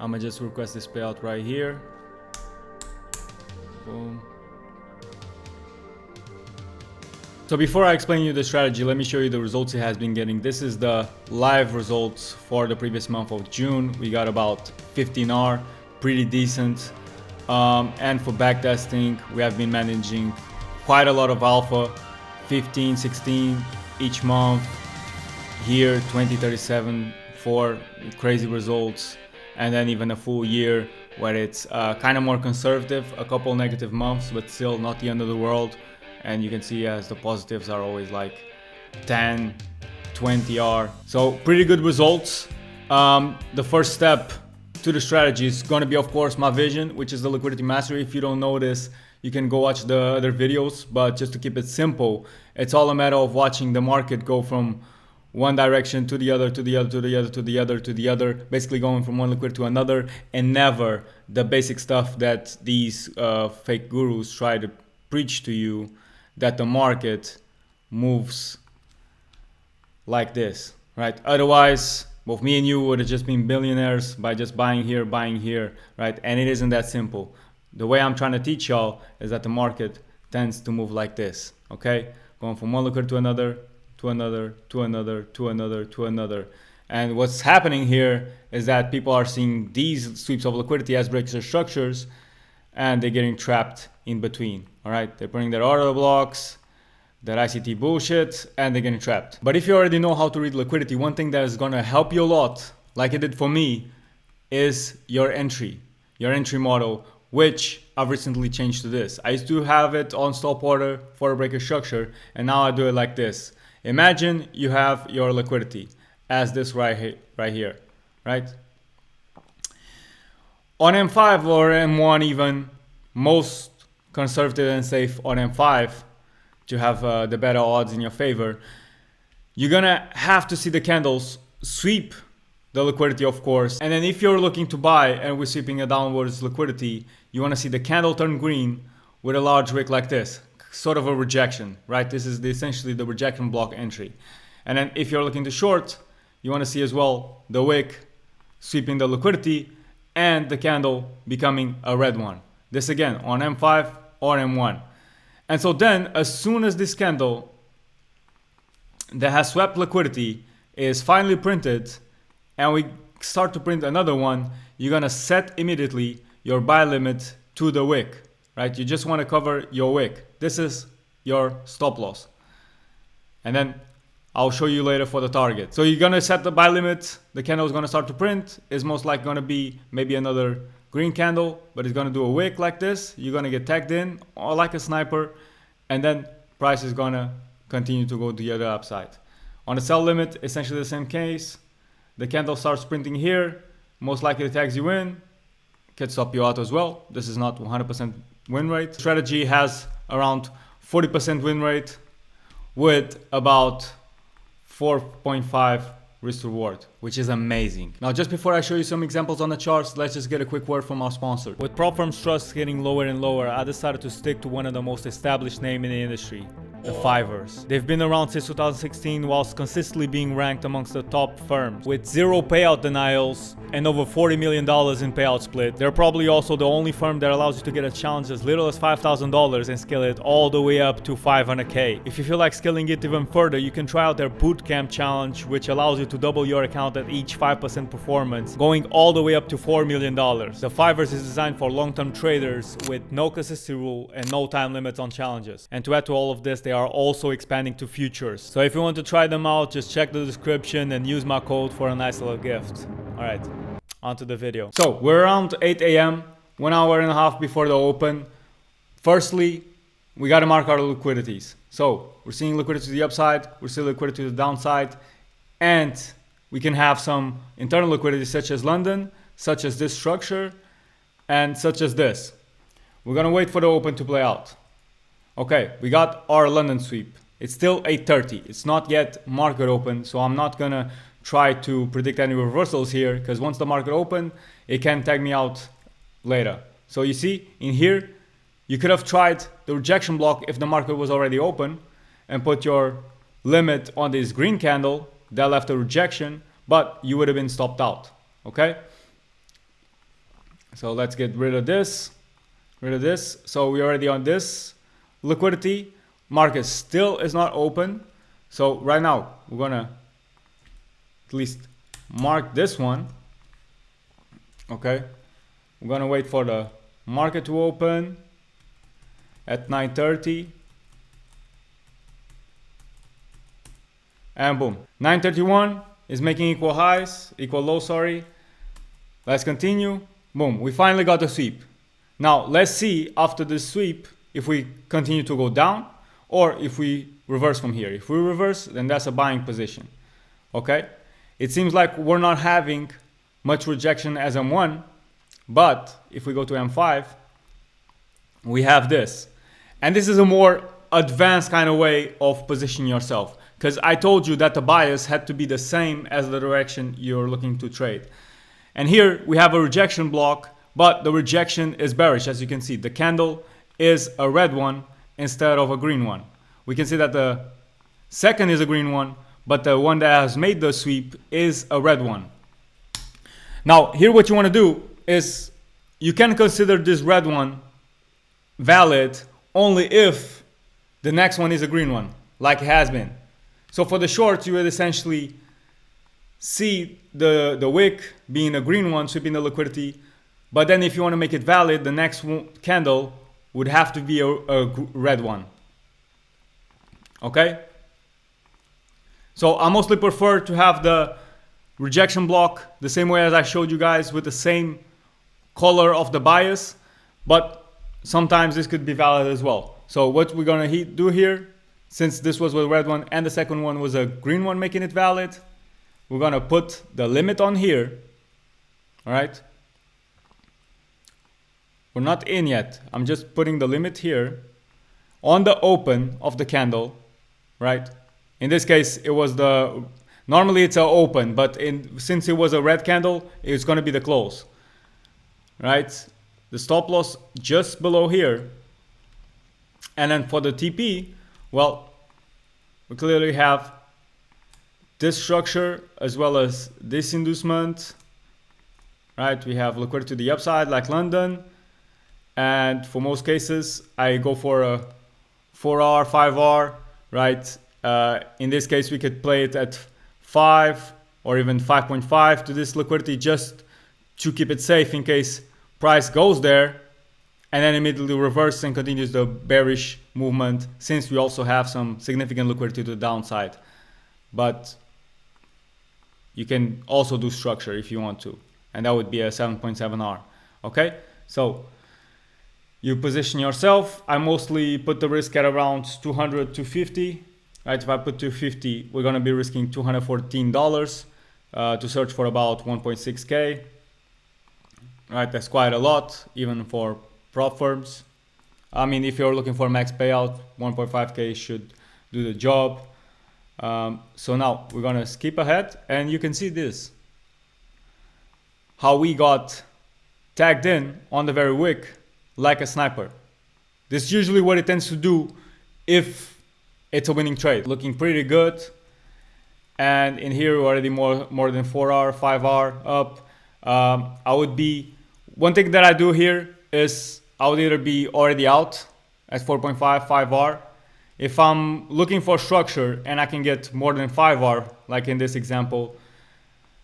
I'm gonna just request this payout right here. Boom. So before I explain you the strategy, let me show you the results it has been getting. This is the live results for the previous month of June. We got about 15R, pretty decent. And for backtesting, we have been managing quite a lot of alpha, 15, 16 each month. Here, 20, 37 for crazy results. And then even a full year where it's kind of more conservative, a couple negative months, but still not the end of the world. And you can see as the positives are always like 10, 20R. So pretty good results. The first step to the strategy is going to be, of course, my vision, which is the liquidity mastery. If you don't know this, you can go watch the other videos, but just to keep it simple, it's all a matter of watching the market go from one direction to the other, to the other, to the other, to the other, to the other, basically going from one liquid to another, and never the basic stuff that these fake gurus try to preach to you, that the market moves like this, right? Otherwise, both me and you would have just been billionaires by just buying here, right? And it isn't that simple. The way I'm trying to teach y'all is that the market tends to move like this, okay? Going from one liquid to another, to another, to another, to another, to another. And what's happening here is that people are seeing these sweeps of liquidity as breaks or structures, and they're getting trapped in between. All right, they're putting their order blocks, that ICT bullshit, and they're getting trapped. But if you already know how to read liquidity, one thing that is going to help you a lot, like it did for me, is your entry model, which I've recently changed to this. I used to have it on stop order for a breaker structure, and now I do it like this. Imagine you have your liquidity as this right here, right? On M5 or M1 even, most conservative and safe on M5 to have the better odds in your favor, you're gonna have to see the candles sweep the liquidity, of course. And then if you're looking to buy and we're sweeping a downwards liquidity, you wanna see the candle turn green with a large wick like this, sort of a rejection, right? This is essentially the rejection block entry. And then if you're looking to short, you wanna see as well the wick sweeping the liquidity and the candle becoming a red one. This again on M5 or M1. And so then as soon as this candle that has swept liquidity is finally printed and we start to print another one, you're gonna set immediately your buy limit to the wick, right? You just wanna cover your wick. This is your stop loss. And then I'll show you later for the target. So you're gonna set the buy limit, the candle is gonna start to print, is most likely gonna be maybe another green candle, but it's gonna do a wick like this. You're gonna get tagged in or like a sniper, and then price is gonna continue to go to the other upside. On the sell limit, essentially the same case. The candle starts printing here, most likely it tags you in, can stop you out as well. This is not 100% win rate. Strategy has around 40% win rate with about 4.5 risk reward, which is amazing. Now, just before I show you some examples on the charts, let's just get a quick word from our sponsor. With prop firms trust getting lower and lower, I decided to stick to one of the most established names in the industry, the Fivers. They've been around since 2016 whilst consistently being ranked amongst the top firms. With zero payout denials and over $40 million in payout split, they're probably also the only firm that allows you to get a challenge as little as $5,000 and scale it all the way up to $500K. If you feel like scaling it even further, you can try out their bootcamp challenge, which allows you to double your account at each 5% performance, going all the way up to $4 million. The Fivers is designed for long-term traders with no consistency rule and no time limits on challenges. And to add to all of this, they are also expanding to futures. So if you want to try them out, just check the description and use my code for a nice little gift. All right, on to the video. So we're around 8 a.m., 1 hour and a half before the open. Firstly, we got to mark our liquidities. So we're seeing liquidity to the upside, we're seeing liquidity to the downside, and we can have some internal liquidity such as London, such as this structure, and such as this. We're gonna wait for the open to play out. Okay, we got our London sweep. It's still 8:30. It's not yet market open, so I'm not gonna try to predict any reversals here, because once the market open, it can tag me out later. So you see, in here, you could have tried the rejection block if the market was already open and put your limit on this green candle that left a rejection, but you would have been stopped out, okay? So let's get rid of this. So we're already on this liquidity. Market still is not open. So right now we're gonna at least mark this one. Okay, we're gonna wait for the market to open at 9:30, and boom, 9:31 is making equal low, sorry. Let's continue. Boom, we finally got the sweep. Now let's see after this sweep if we continue to go down or if we reverse from here. If we reverse, then that's a buying position. Okay, it seems like we're not having much rejection as M1, but if we go to M5, we have this. And this is a more advanced kind of way of positioning yourself, because I told you that the bias had to be the same as the direction you're looking to trade. And here we have a rejection block, but the rejection is bearish. As you can see, the candle is a red one instead of a green one. We can see that the second is a green one, but the one that has made the sweep is a red one. Now here what you want to do is you can consider this red one valid only if the next one is a green one, like it has been. So for the shorts, you would essentially see the wick being a green one, sweeping the liquidity. But then if you want to make it valid, the next candle would have to be a red one. Okay? So I mostly prefer to have the rejection block the same way as I showed you guys, with the same color of the bias, but sometimes this could be valid as well. So what we're gonna do here, since this was a red one and the second one was a green one making it valid, we're gonna put the limit on here. All right, we're not in yet. I'm just putting the limit here on the open of the candle, right? In this case, it was normally it's a open, but since it was a red candle, it's going to be the close, right? The stop loss just below here. And then for the TP, well, we clearly have this structure as well as this inducement, right? We have liquidity to the upside like London. And for most cases, I go for a 4R, 5R, right? In this case, we could play it at 5 or even 5.5 to this liquidity, just to keep it safe in case price goes there and then immediately reverses and continues the bearish movement, since we also have some significant liquidity to the downside. But you can also do structure if you want to, and that would be a 7.7R. Okay, so you position yourself. I mostly put the risk at around 200 to 50. Right, if I put 250, we're gonna be risking $214 to search for about 1.6K. Right, that's quite a lot, even for prop firms. I mean, if you're looking for max payout, 1.5K should do the job. So now we're gonna skip ahead, and you can see this, how we got tagged in on the very wick like a sniper. This is usually what it tends to do if it's a winning trade. Looking pretty good. And in here we're already more than 4R, 5R up. One thing that I do here is I would either be already out at 4.5, 5R. If I'm looking for structure and I can get more than 5R, like in this example,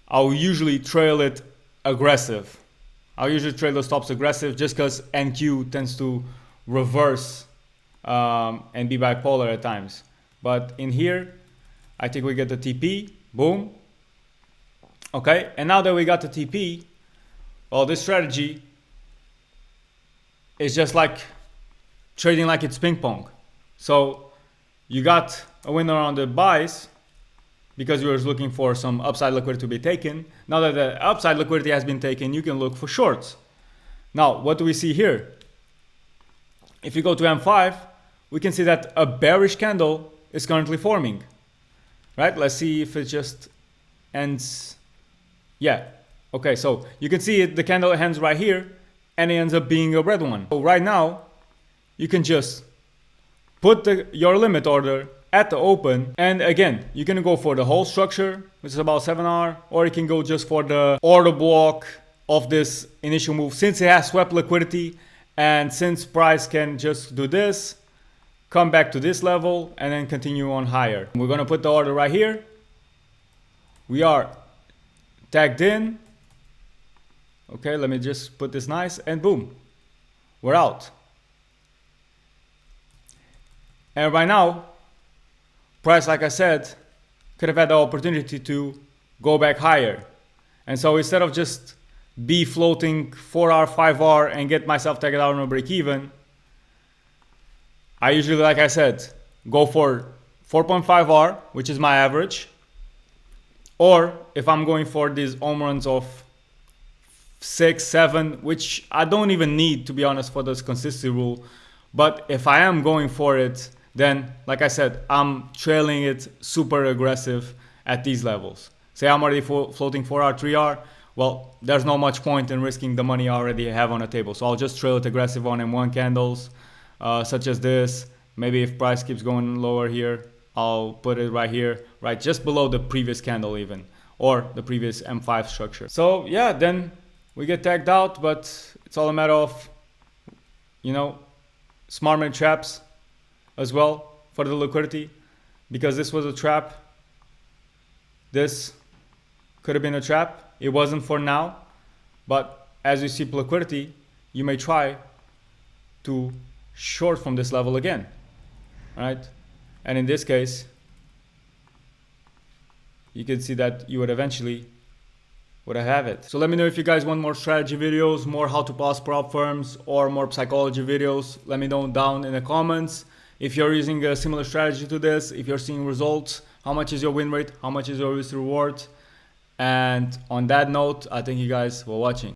I'll usually trail it aggressive. I'll usually trail the stops aggressive, just because NQ tends to reverse and be bipolar at times. But in here, I think we get the TP, boom. Okay, and now that we got the TP, well, this strategy is just like trading like it's ping pong. So you got a winner on the buys because you were looking for some upside liquidity to be taken. Now that the upside liquidity has been taken, you can look for shorts. Now, what do we see here? If you go to M5, we can see that a bearish candle is currently forming, right? Let's see if it just ends. Yeah, okay, so you can see it, the candle ends right here, and it ends up being a red one. So right now, you can just put your limit order at the open, and again, you can go for the whole structure, which is about 7R, or you can go just for the order block of this initial move, since it has swept liquidity, and since price can just do this, come back to this level, and then continue on higher. We're gonna put the order right here. We are tagged in. Okay, let me just put this nice, and boom, we're out. And right now, price, like I said, could have had the opportunity to go back higher. And so instead of just be floating 4R, 5R and get myself tagged out on a break even, I usually, like I said, go for 4.5R, which is my average. Or if I'm going for these home runs of 6, 7, which I don't even need, to be honest, for this consistency rule. But if I am going for it, then, like I said, I'm trailing it super aggressive at these levels. Say I'm already floating 4R, 3R. Well, there's not much point in risking the money I already have on the table. So I'll just trail it aggressive on M1 candles, such as this. Maybe if price keeps going lower here, I'll put it right here, right just below the previous candle even, or the previous M5 structure. So yeah, then we get tagged out, but it's all a matter of, you know, smart money traps as well for the liquidity, because this was a trap. This could have been a trap. It wasn't for now, but as you see liquidity, you may try to short from this level again, right? And in this case, you can see that you would eventually have it. So let me know if you guys want more strategy videos, more how to pause prop firms, or more psychology videos. Let me know down in the comments. If you're using a similar strategy to this, if you're seeing results, how much is your win rate, how much is your risk reward. And on that note, I thank you guys for watching.